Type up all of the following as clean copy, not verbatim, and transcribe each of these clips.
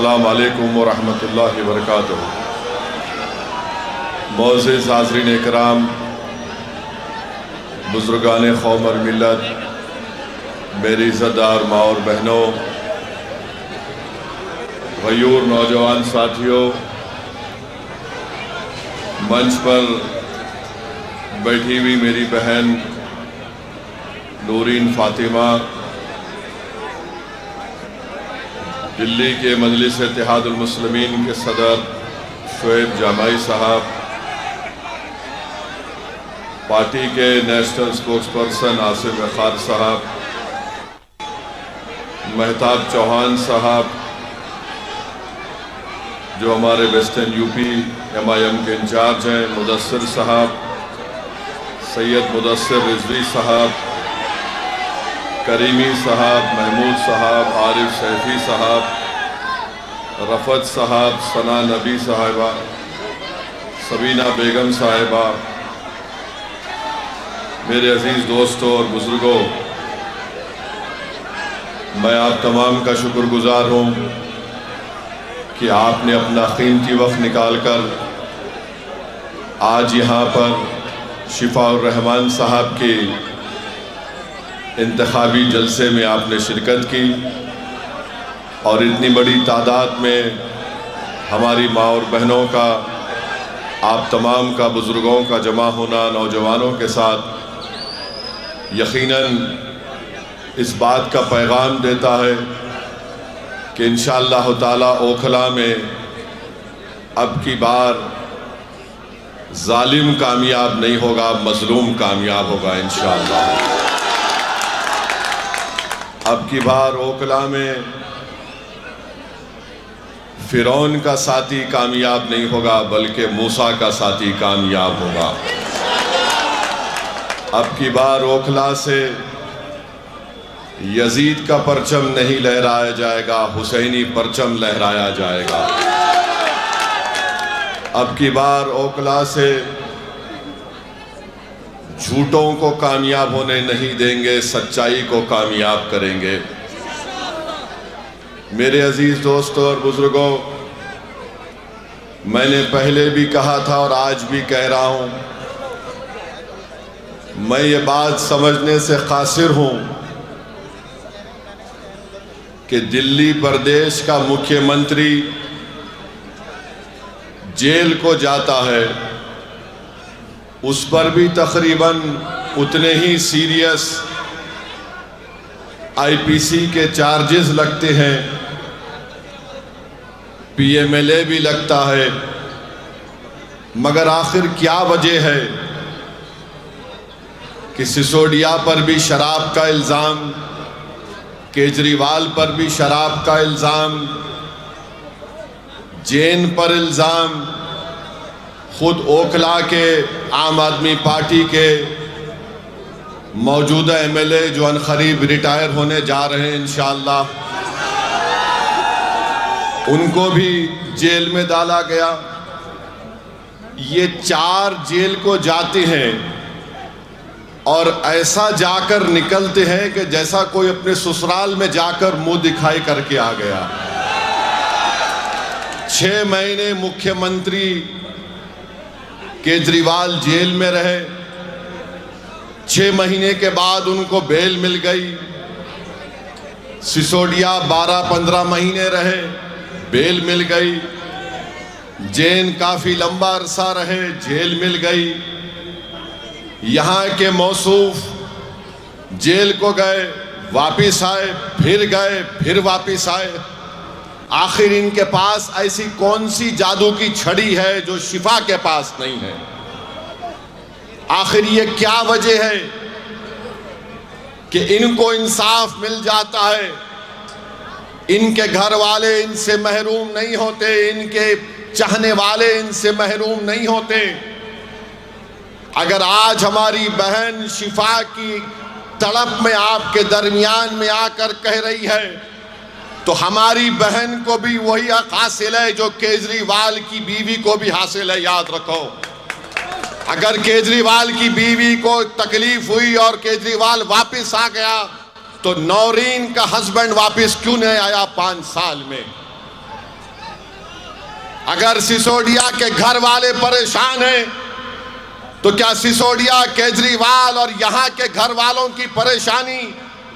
अस्सलामु अलैकुम व रहमतुल्लाहि व बरकातुहू। मोअज़्ज़िज़ हाज़रीन इकराम, बुज़ुर्गान क़ौम और मिल्लत, मेरी इज़्ज़तदार माँ और बहनों, ग़यूर नौजवान साथियों, मंच पर बैठी हुई मेरी बहन नूरीन फ़ातिमा, दिल्ली के मजलिस इत्तेहादुल मुस्लिमीन के सदर शोएब जामाई साहब, पार्टी के नेशनल स्पोक्सपर्सन आसिफ वक़ार साहब, महताब चौहान साहब जो हमारे वेस्टर्न यूपी MIM के इंचार्ज हैं, मुदस्सिर साहब, सैयद मुदस्सिर रिजवी साहब, करीमी साहब, महमूद साहब, आरिफ सैफी साहब, रफ़त साहब, सना नबी साहिबा, सबीना बेगम साहिबा, मेरे अजीज़ दोस्तों और बुज़ुर्गों, मैं आप तमाम का शुक्रगुज़ार हूँ कि आपने अपना कीमती वक्त निकाल कर आज यहाँ पर शिफाउर रहमान साहब के इंतखाबी जलसे में आपने शिरकत की और इतनी बड़ी तादाद में हमारी माँ और बहनों का, आप तमाम का, बुज़ुर्गों का जमा होना नौजवानों के साथ यकीनन इस बात का पैगाम देता है कि इंशाअल्लाह ताला ओखला में अब की बार जालिम कामयाब नहीं होगा, मजलूम कामयाब होगा इंशाअल्लाह। अब की बार ओखला में फिरौन का साथी कामयाब नहीं होगा, बल्कि मूसा का साथी कामयाब होगा। अब की बार ओखला से यजीद का परचम नहीं लहराया जाएगा, हुसैनी परचम लहराया जाएगा। अब की बार ओखला से झूठों को कामयाब होने नहीं देंगे, सच्चाई को कामयाब करेंगे। मेरे अजीज दोस्तों और बुजुर्गों, मैंने पहले भी कहा था और आज भी कह रहा हूं, मैं ये बात समझने से कासिर हूं कि दिल्ली प्रदेश का मुख्यमंत्री जेल को जाता है, उस पर भी तकरीबन उतने ही सीरियस IPC के चार्जेस लगते हैं, PMLA भी लगता है। मगर आखिर क्या वजह है कि सिसोदिया पर भी शराब का इल्ज़ाम, केजरीवाल पर भी शराब का इल्ज़ाम, जैन पर इल्ज़ाम, खुद ओखला के आम आदमी पार्टी के मौजूदा MLA जो अनकरीब रिटायर होने जा रहे हैं इंशाअल्लाह, उनको भी जेल में डाला गया। ये 4 जेल को जाते हैं और ऐसा जाकर निकलते हैं कि जैसा कोई अपने ससुराल में जाकर मुंह दिखाई करके आ गया। 6 महीने मुख्यमंत्री केजरीवाल जेल में रहे, 6 महीने के बाद उनको बेल मिल गई। सिसोदिया 12-15 महीने रहे, बेल मिल गई। जैन काफ़ी लंबा अरसा रहे, जेल मिल गई। यहाँ के मौसूफ जेल को गए, वापिस आए, फिर गए, फिर वापिस आए। आखिर इनके पास ऐसी कौन सी जादू की छड़ी है जो शिफा के पास नहीं है? आखिर ये क्या वजह है कि इनको इंसाफ मिल जाता है, इनके घर वाले इनसे महरूम नहीं होते, इनके चाहने वाले इनसे महरूम नहीं होते? अगर आज हमारी बहन शिफा की तड़प में आपके दरमियान में आकर कह रही है, तो हमारी बहन को भी वही हक हासिल है जो केजरीवाल की बीवी को भी हासिल है। याद रखो, अगर केजरीवाल की बीवी को तकलीफ हुई और केजरीवाल वापस आ गया, तो नौरीन का हस्बैंड वापस क्यों नहीं आया 5 साल में? अगर सिसोदिया के घर वाले परेशान हैं तो क्या सिसोदिया, केजरीवाल और यहाँ के घर वालों की परेशानी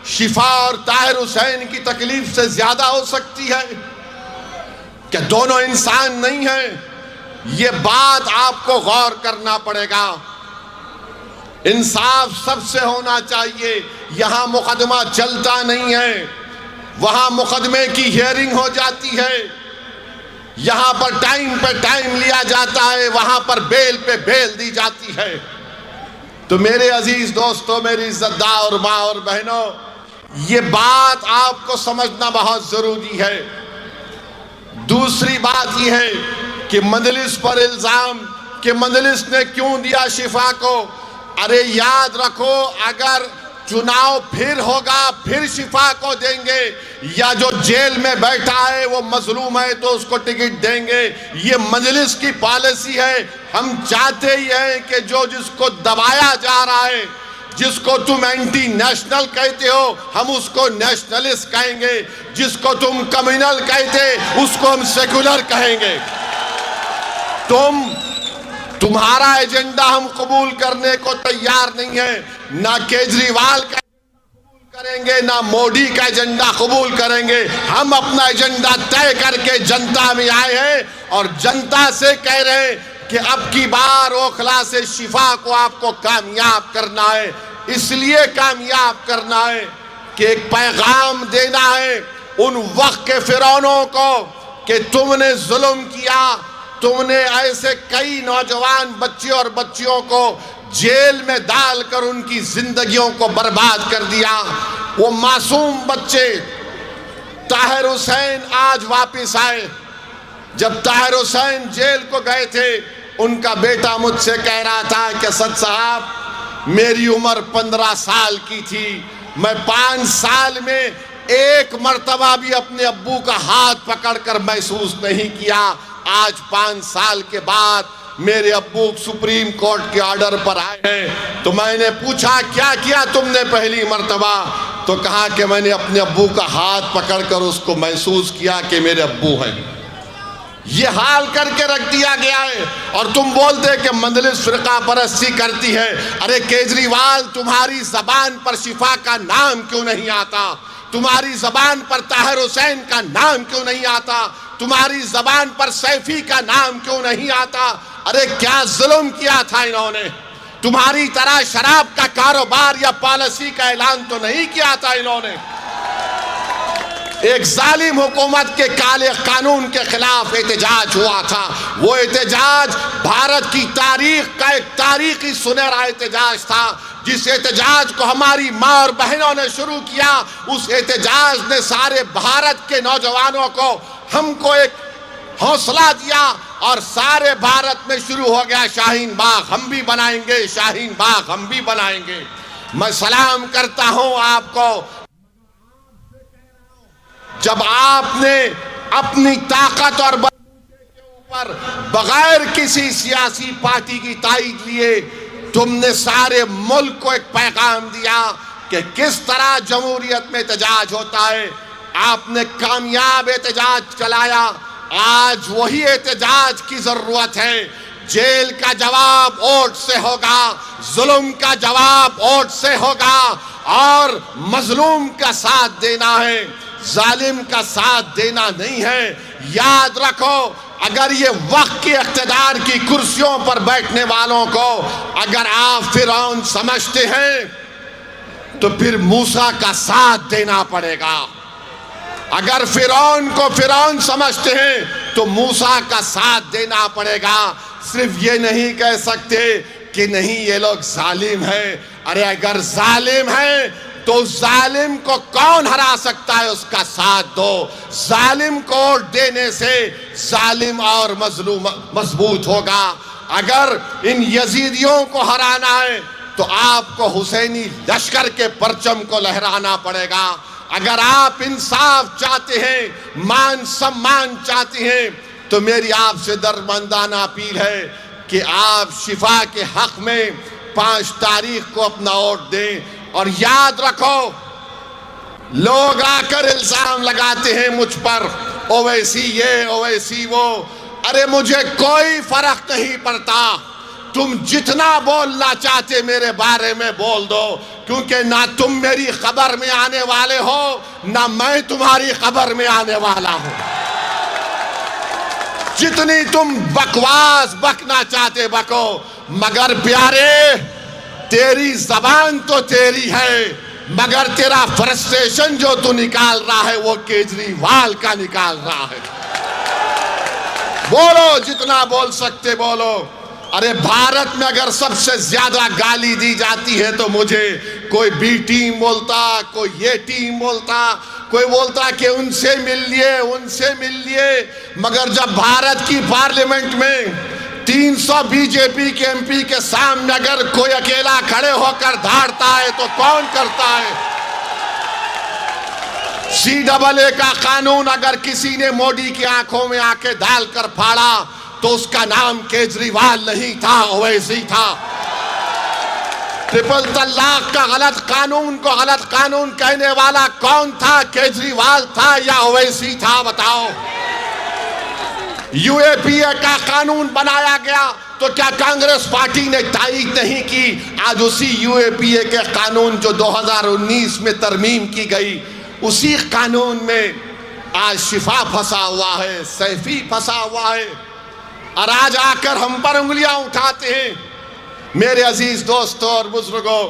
शिफा और ताहिर हुसैन की तकलीफ से ज्यादा हो सकती है? क्या दोनों इंसान नहीं हैं? ये बात आपको गौर करना पड़ेगा। इंसाफ सबसे होना चाहिए। यहां मुकदमा चलता नहीं है, वहां मुकदमे की हियरिंग हो जाती है। यहां पर टाइम पे टाइम लिया जाता है, वहां पर बेल पे बेल दी जाती है। तो मेरे अजीज दोस्तों, मेरी इज्जतदार माँ और बहनों, ये बात आपको समझना बहुत जरूरी है। दूसरी बात यह है कि मजलिस पर इल्जाम कि मजलिस ने क्यों दिया शिफा को। अरे याद रखो, अगर चुनाव फिर होगा फिर शिफा को देंगे, या जो जेल में बैठा है वो मजलूम है तो उसको टिकट देंगे। ये मजलिस की पॉलिसी है। हम चाहते ही हैं कि जो जिसको दबाया जा रहा है, जिसको तुम एंटी नेशनल कहते हो, हम उसको नेशनलिस्ट कहेंगे। जिसको तुम कम्युनल कहते उसको हम सेकुलर कहेंगे। तुम्हारा एजेंडा हम कबूल करने को तैयार नहीं है। ना केजरीवाल का कबूल करेंगे, ना मोदी का एजेंडा कबूल करेंगे। हम अपना एजेंडा तय करके जनता में आए हैं और जनता से कह रहे हैं कि अब की बार ओखला से शिफा को आपको कामयाब करना है। इसलिए कामयाब करना है कि एक पैगाम देना है उन वक्त के फिरौनों को कि तुमने जुल्म किया, तुमने ऐसे कई नौजवान बच्चे और बच्चियों को जेल में डालकर उनकी जिंदगियों को बर्बाद कर दिया। वो मासूम बच्चे ताहिर हुसैन आज वापस आए। जब ताहिर हुसैन जेल को गए थे, उनका बेटा मुझसे कह रहा था कि सद साहब, मेरी उम्र 15 साल की थी, मैं 5 साल में एक मर्तबा भी अपने अब्बू का हाथ पकड़कर महसूस नहीं किया। आज 5 साल के बाद मेरे अब्बू सुप्रीम कोर्ट के ऑर्डर पर आए हैं। तो मैंने पूछा क्या किया तुमने पहली मर्तबा? तो कहा कि मैंने अपने अब्बू का हाथ पकड़कर उसको महसूस किया कि मेरे अब्बू हैं। ये हाल करके रख दिया गया है और तुम बोलते कि मजलिस फिरका परस्ती करती है। अरे केजरीवाल, तुम्हारी जबान पर शिफा का नाम क्यों नहीं आता? तुम्हारी जबान पर ताहिर हुसैन का नाम क्यों नहीं आता? तुम्हारी जबान पर सैफी का नाम क्यों नहीं आता? अरे क्या जुल्म किया था इन्होंने? तुम्हारी तरह शराब का कारोबार या पॉलिसी का ऐलान तो नहीं किया था इन्होंने। एक जालिम हुकूमत के काले कानून के खिलाफ एहतजाज हुआ था। वो एहतजाज भारत की तारीख का एक तारीखी सुनहरा एहतजाज था। जिस एहतजाज को हमारी माँ और बहनों ने शुरू किया, उस एहतजाज ने सारे भारत के नौजवानों को, हमको एक हौसला दिया और सारे भारत में शुरू हो गया शाहीन बाग हम भी बनाएंगे, शाहीन बाग हम भी बनाएंगे। मैं सलाम करता हूं आपको। जब आपने अपनी ताकत और बलबूते के ऊपर बगैर किसी सियासी पार्टी की ताईद लिए तुमने सारे मुल्क को एक पैगाम दिया कि किस तरह जमहूरियत में एहतजाज होता है। आपने कामयाब एहतजाज चलाया। आज वही एहतजाज की जरूरत है। जेल का जवाब वोट से होगा, जुल्म का जवाब वोट से होगा और मजलूम का साथ देना है, जालिम का साथ देना नहीं है। याद रखो, अगर ये वक्त की इख्तिदार की कुर्सियों पर बैठने वालों को अगर आप फिरौन समझते हैं तो फिर मूसा का साथ देना पड़ेगा। अगर फिरौन को फिरौन समझते हैं तो मूसा का साथ देना पड़ेगा। सिर्फ ये नहीं कह सकते कि नहीं ये लोग जालिम हैं। अरे अगर जालिम है तो जालिम को कौन हरा सकता है, उसका साथ दो। जालिम को वोट देने से जालिम और मजलूम मजबूत होगा। अगर इन यजीदियों को हराना है तो आपको हुसैनी लश्कर के परचम को लहराना पड़ेगा। अगर आप इंसाफ चाहते हैं, मान सम्मान चाहते हैं, तो मेरी आपसे दरमंदाना अपील है कि आप शिफा के हक में 5 तारीख को अपना वोट दें। और याद रखो, लोग आकर इल्जाम लगाते हैं मुझ पर, ओवैसी ये ओवैसी वो। अरे मुझे कोई फर्क नहीं पड़ता, तुम जितना बोलना चाहते मेरे बारे में बोल दो, क्योंकि ना तुम मेरी खबर में आने वाले हो ना मैं तुम्हारी खबर में आने वाला हूं। जितनी तुम बकवास बकना चाहते बको, मगर प्यारे तेरी जबान तो तेरी है, मगर तेरा फ्रस्ट्रेशन जो तू निकाल रहा है वो केजरीवाल का निकाल रहा है। बोलो, जितना बोल सकते बोलो। अरे भारत में अगर सबसे ज्यादा गाली दी जाती है तो मुझे कोई बी टीम बोलता, कोई ये टीम बोलता, कोई बोलता कि उनसे मिल लिए, उनसे मिल लिए। मगर जब भारत की पार्लियामेंट में 300 बीजेपी के एमपी के सामने अगर कोई अकेला खड़े होकर धाड़ता है तो कौन करता है? CAA का कानून अगर किसी ने मोदी की आंखों में आंखें डालकर फाड़ा तो उसका नाम केजरीवाल नहीं था, ओवैसी था। ट्रिपल तलाक का गलत कानून को गलत कानून कहने वाला कौन था? केजरीवाल था या ओवैसी था? बताओ। UAPA का कानून बनाया गया तो क्या कांग्रेस पार्टी ने तायीद नहीं की? आज उसी UAPA के कानून जो 2019 में तरमीम की गई, उसी कानून में आज शिफा फंसा हुआ है, सैफी फंसा हुआ है, और आज आकर हम पर उंगलियां उठाते हैं। मेरे अजीज दोस्तों और बुजुर्गों,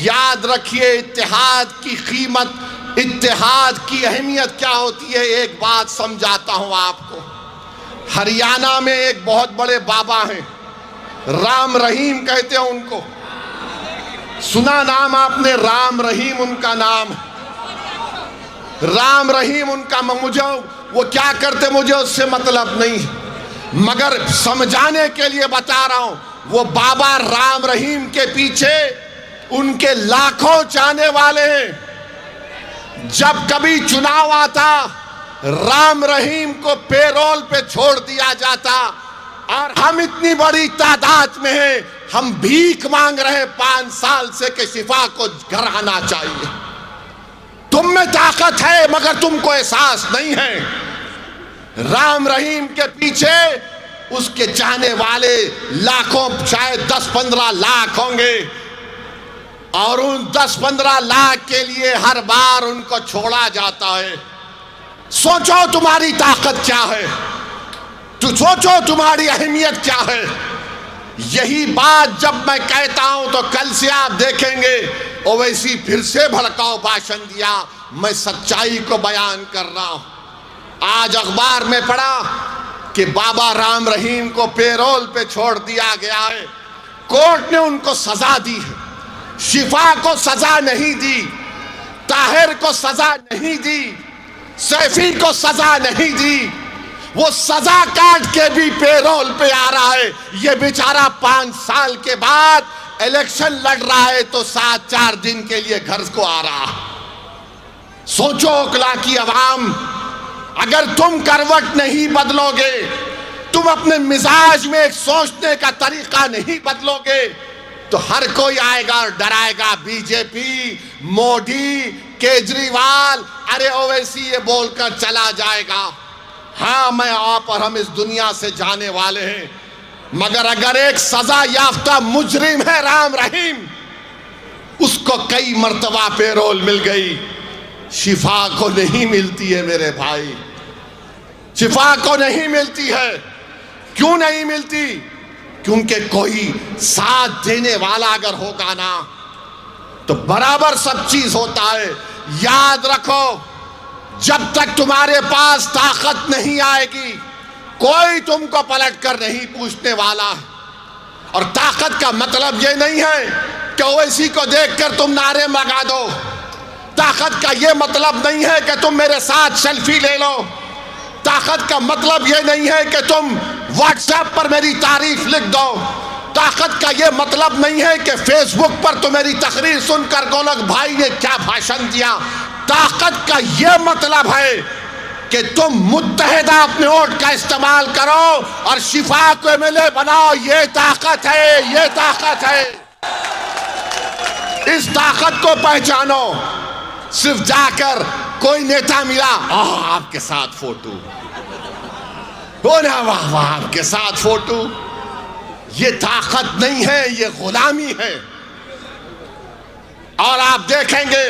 याद रखिए इत्तेहाद की कीमत, इत्तेहाद की अहमियत क्या होती है। एक बात समझाता हूं आपको। हरियाणा में एक बहुत बड़े बाबा हैं, राम रहीम कहते हैं उनको। सुना नाम आपने? राम रहीम उनका नाम। राम रहीम उनका, मुझे वो क्या करते मुझे उससे मतलब नहीं, मगर समझाने के लिए बता रहा हूं। वो बाबा राम रहीम के पीछे उनके लाखों चाहने वाले हैं। जब कभी चुनाव आता, राम रहीम को पेरोल पे छोड़ दिया जाता, और हम इतनी बड़ी तादाद में हैं, हम भीख मांग रहे 5 साल से कि शिफा को घर आना चाहिए। तुम में ताकत है मगर तुमको एहसास नहीं है। राम रहीम के पीछे उसके चाहने वाले लाखों, शायद 10-15 लाख होंगे, और उन 10-15 लाख के लिए हर बार उनको छोड़ा जाता है। सोचो तुम्हारी ताकत क्या है, तो सोचो तुम्हारी अहमियत क्या है। यही बात जब मैं कहता हूं तो कल से आप देखेंगे ओवैसी फिर से भड़काऊ भाषण दिया। मैं सच्चाई को बयान कर रहा हूं। आज अखबार में पढ़ा कि बाबा राम रहीम को पेरोल पे छोड़ दिया गया है। कोर्ट ने उनको सजा दी है, शिफा को सजा नहीं दी, ताहिर को सजा नहीं दी, सैफी को सजा नहीं दी। वो सजा काट के भी पेरोल पे आ रहा है। ये बेचारा 5 साल के बाद इलेक्शन लड़ रहा है तो 7-4 दिन के लिए घर को आ रहा। सोचो ओखला की आवाम, अगर तुम करवट नहीं बदलोगे, तुम अपने मिजाज में एक सोचने का तरीका नहीं बदलोगे, तो हर कोई आएगा और डराएगा बीजेपी, मोदी, केजरीवाल, अरे ओवैसी ये बोलकर चला जाएगा। हाँ, मैं आप और हम इस दुनिया से जाने वाले हैं, मगर अगर एक सजा याफ्ता मुजरिम है राम रहीम, उसको कई मर्तबा पेरोल मिल गई, शिफा को नहीं मिलती है मेरे भाई, शिफा को नहीं मिलती है। क्यों नहीं मिलती? क्योंकि कोई साथ देने वाला अगर होगा ना तो बराबर सब चीज होता है। याद रखो, जब तक तुम्हारे पास ताकत नहीं आएगी, कोई तुमको पलट कर नहीं पूछने वाला है। और ताकत का मतलब ये नहीं है कि ओवैसी को देखकर तुम नारे लगा दो। ताकत का ये मतलब नहीं है कि तुम मेरे साथ सेल्फी ले लो। ताकत का मतलब ये नहीं है कि तुम व्हाट्सएप पर मेरी तारीफ लिख दो। ताकत का ये मतलब नहीं है कि फेसबुक पर तो मेरी तकरीर सुनकर गोलक भाई ने क्या भाषण दिया। ताकत का ये मतलब है कि तुम मुत्तहिदा अपने वोट का इस्तेमाल करो और शिफा को MLA बनाओ। ये ताकत है, ये ताकत है। इस ताकत को पहचानो। सिर्फ जाकर कोई नेता मिला, आपके साथ फोटो, हो ना, वाह वाह आपके साथ फोटो। ये ताकत नहीं है, ये गुलामी है। और आप देखेंगे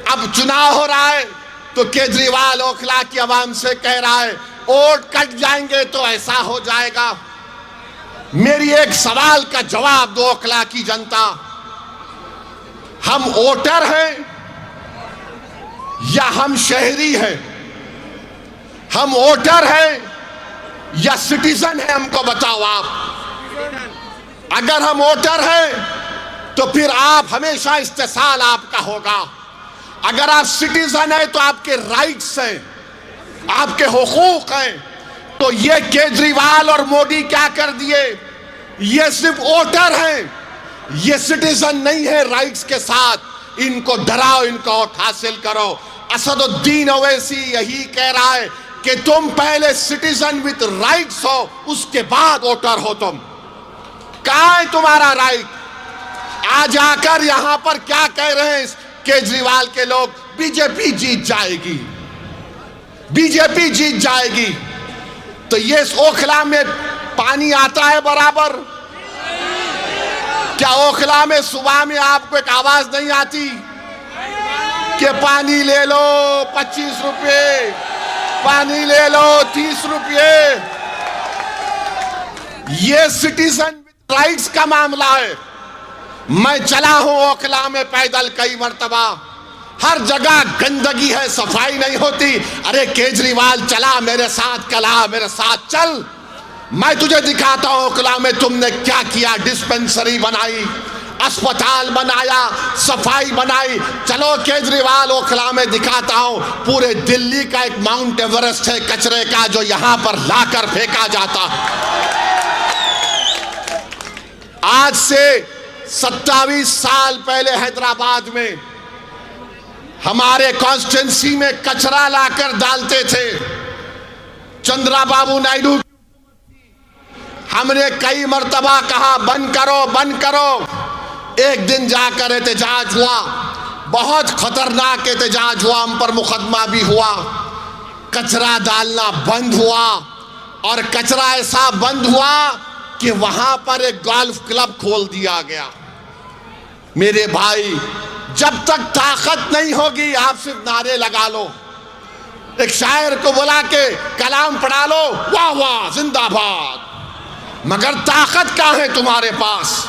अब चुनाव हो रहा है तो केजरीवाल ओखला की आवाम से कह रहा है वोट कट जाएंगे तो ऐसा हो जाएगा। मेरी एक सवाल का जवाब दो ओखला की जनता, हम वोटर हैं या हम शहरी हैं? हम वोटर हैं या सिटीजन हैं? हमको बताओ आप। अगर हम वोटर हैं तो फिर आप हमेशा इस्तेसाल आपका होगा। अगर आप सिटीजन हैं तो आपके राइट्स हैं, आपके हुकूक हैं। तो ये केजरीवाल और मोदी क्या कर दिए? ये सिर्फ वोटर हैं, ये सिटीजन नहीं है राइट्स के साथ। इनको डराओ, इनको वोट हासिल करो। असदुद्दीन ओवैसी यही कह रहा है कि तुम पहले सिटीजन विद राइट्स हो, उसके बाद वोटर हो। तुम कहां है तुम्हारा राइट? आज आकर यहां पर क्या कह रहे हैं केजरीवाल के लोग? बीजेपी जीत जाएगी, बीजेपी जीत जाएगी। तो ये ओखला में पानी आता है बराबर? क्या ओखला में सुबह में आपको एक आवाज नहीं आती कि पानी ले लो 25 रुपये, पानी ले लो 30 रुपये? ये सिटीजन राइट्स का मामला है। मैं चला हूं ओखला में पैदल कई मर्तबा, हर जगह गंदगी है, सफाई नहीं होती। अरे केजरीवाल चला मेरे साथ, कला मेरे साथ चल, मैं तुझे दिखाता हूं ओखला में तुमने क्या किया। डिस्पेंसरी बनाई, अस्पताल बनाया, सफाई बनाई। चलो केजरीवाल ओखला में दिखाता हूं। पूरे दिल्ली का एक माउंट एवरेस्ट है कचरे का जो यहां पर लाकर फेंका जाता। आज से 27 साल पहले हैदराबाद में हमारे कॉन्स्टिट्यूंसी में कचरा लाकर डालते थे चंद्रबाबू नायडू। हमने कई मर्तबा कहा बंद करो, बंद करो। एक दिन जाकर एहतजाज हुआ, बहुत खतरनाक एहतजाज हुआ, हम पर मुकदमा भी हुआ। कचरा डालना बंद हुआ और कचरा ऐसा बंद हुआ कि वहां पर एक गोल्फ क्लब खोल दिया गया। मेरे भाई, जब तक ताकत नहीं होगी आप सिर्फ नारे लगा लो। एक शायर को बुला के कलाम पढ़ा लो, वाह वाह जिंदाबाद, मगर ताकत क्या है तुम्हारे पास?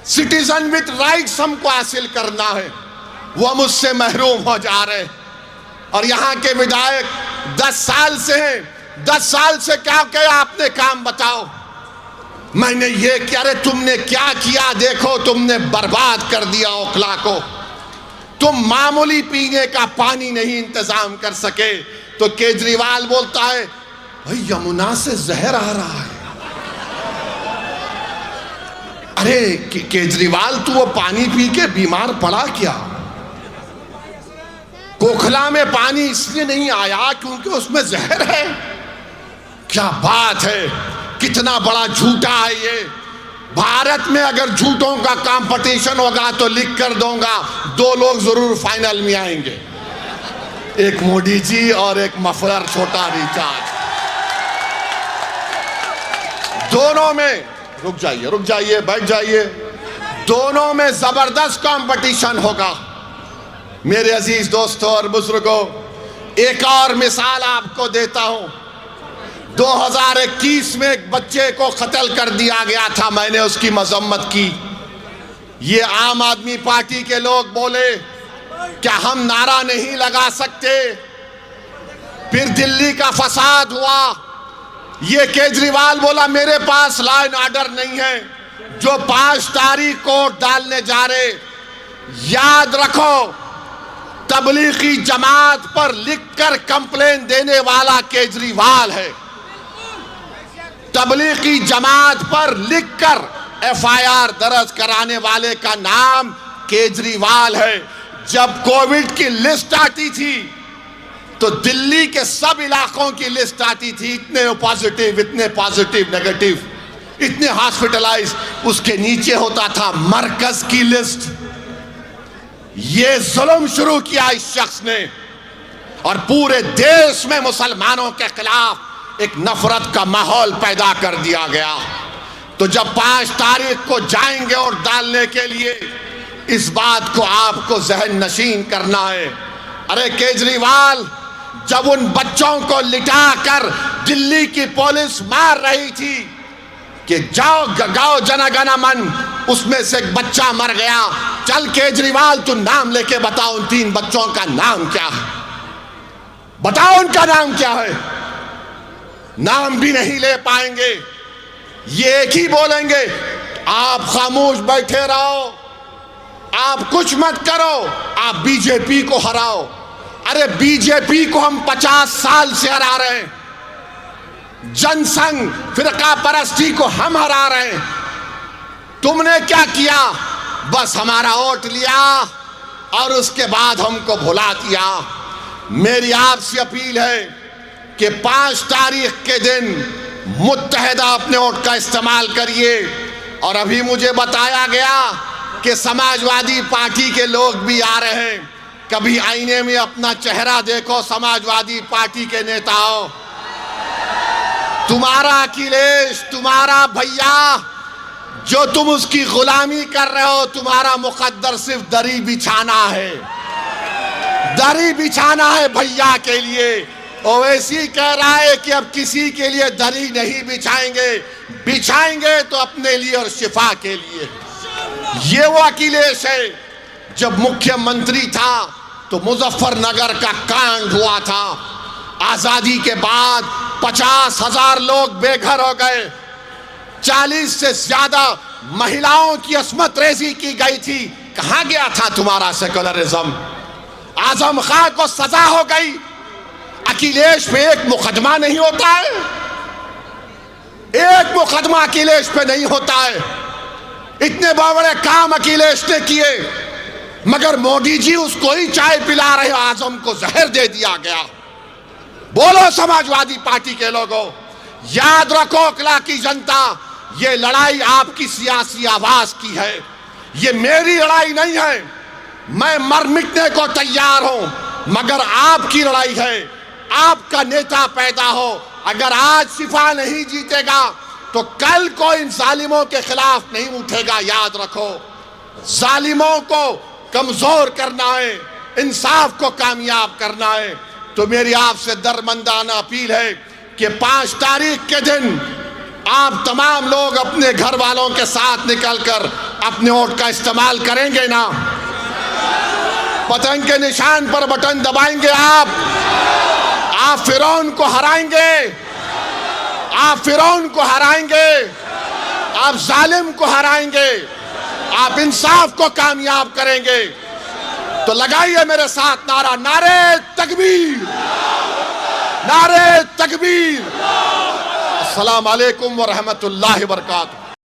सिटीजन विद राइट्स हमको हासिल करना है, वो मुझसे महरूम हो जा रहे। और यहां के विधायक 10 साल से हैं, 10 साल से क्या किया आपने काम बताओ? मैंने ये किया। अरे तुमने क्या किया? देखो तुमने बर्बाद कर दिया ओखला को। तुम मामूली पीने का पानी नहीं इंतजाम कर सके तो केजरीवाल बोलता है भाई यमुना से जहर आ रहा है। अरे केजरीवाल तू वो पानी पी के बीमार पड़ा क्या? ओखला में पानी इसलिए नहीं आया क्योंकि उसमें जहर है। क्या बात है, कितना बड़ा झूठा है ये। भारत में अगर झूठों का कंपटीशन होगा तो लिख कर दूंगा 2 लोग जरूर फाइनल में आएंगे, एक मोदी जी और एक मफलर छोटा रिचार्ज। दोनों में रुक जाइए बैठ जाइए, दोनों में जबरदस्त कंपटीशन होगा। मेरे अजीज दोस्तों और बुजुर्गों, एक और मिसाल आपको देता हूं। 2021 में एक बच्चे को कत्ल कर दिया गया था, मैंने उसकी मजम्मत की। ये आम आदमी पार्टी के लोग बोले क्या हम नारा नहीं लगा सकते? फिर दिल्ली का फसाद हुआ, ये केजरीवाल बोला मेरे पास लॉ एंड ऑर्डर नहीं है। जो 5 तारीख को डालने जा रहे, याद रखो तबलीगी जमात पर लिखकर कंप्लेन देने वाला केजरीवाल है। तबलीगी जमात पर लिखकर FIR दर्ज कराने वाले का नाम केजरीवाल है। जब कोविड की लिस्ट आती थी तो दिल्ली के सब इलाकों की लिस्ट आती थी, इतने पॉजिटिव, इतने पॉजिटिव, नेगेटिव, इतने हॉस्पिटलाइज, उसके नीचे होता था मरकज की लिस्ट। ये जुल्म शुरू किया इस शख्स ने और पूरे देश में मुसलमानों के खिलाफ एक नफरत का माहौल पैदा कर दिया गया। तो जब 5 तारीख को जाएंगे वोट डालने के लिए, इस बात को आपको जहन नशीन करना है। अरे केजरीवाल, जब उन बच्चों को लिटाकर दिल्ली की पुलिस मार रही थी कि जाओ गाओ जनगण मन, उसमें से एक बच्चा मर गया। चल केजरीवाल, तू नाम लेके बताओ उन 3 बच्चों का नाम क्या है, बताओ उनका नाम क्या है। नाम भी नहीं ले पाएंगे। ये एक ही बोलेंगे, आप खामोश बैठे रहो, आप कुछ मत करो, आप बीजेपी को हराओ। अरे बीजेपी को हम 50 साल से हरा रहे हैं, जनसंघ फिरका परस्ती को हम हरा रहे हैं। तुमने क्या किया? बस हमारा वोट लिया और उसके बाद हमको भुला दिया। मेरी आपसे अपील है कि 5 तारीख के दिन मुत्तहिदा अपने वोट का इस्तेमाल करिए। और अभी मुझे बताया गया कि समाजवादी पार्टी के लोग भी आ रहे हैं। कभी आईने में अपना चेहरा देखो समाजवादी पार्टी के नेताओं। तुम्हारा अखिलेश, तुम्हारा भैया, जो तुम उसकी गुलामी कर रहे हो, तुम्हारा मुकद्दर सिर्फ दरी बिछाना है, दरी बिछाना है भैया के लिए। ओवैसी कह रहा है कि अब किसी के लिए दरी नहीं बिछाएंगे, बिछाएंगे तो अपने लिए और शिफा के लिए। ये वो अखिलेश है। जब मुख्यमंत्री था तो मुजफ्फरनगर का कांड हुआ था। आजादी के बाद 50,000 लोग बेघर हो गए, 40 से ज्यादा महिलाओं की अस्मत रेजी की गई थी। कहां गया था तुम्हारा सेकुलरिज्म? आजम खां को सजा हो गई, अखिलेश पे एक मुकदमा नहीं होता है, एक मुकदमा अखिलेश पे नहीं होता है। इतने बड़े काम अखिलेश ने किए, मगर मोदी जी उसको ही चाय पिला रहे, आजम को जहर दे दिया गया। बोलो समाजवादी पार्टी के लोगों, याद रखो अकला की जनता, ये लड़ाई आपकी सियासी आवाज की है, ये मेरी लड़ाई नहीं है। मैं मर मिटने को तैयार हूं, मगर आपकी लड़ाई है। आपका नेता पैदा हो, अगर आज शिफा नहीं जीतेगा तो कल को इन जालिमों के खिलाफ नहीं उठेगा। याद रखो, जालिमों को कमजोर करना है, इंसाफ को कामयाब करना है। तो मेरी आपसे दरमंदाना अपील है कि 5 तारीख के दिन आप तमाम लोग अपने घर वालों के साथ निकलकर अपने वोट का इस्तेमाल करेंगे ना? पतंग के निशान पर बटन दबाएंगे आप फिरौन को हराएंगे, आप फिरौन को हराएंगे, आप जालिम को हराएंगे, आप इंसाफ को कामयाब करेंगे। तो लगाइए मेरे साथ नारा, नारे तकबीर, नारे तकबीर। अस्सलाम वालेकुम व रहमतुल्लाहि व बरकातुहू।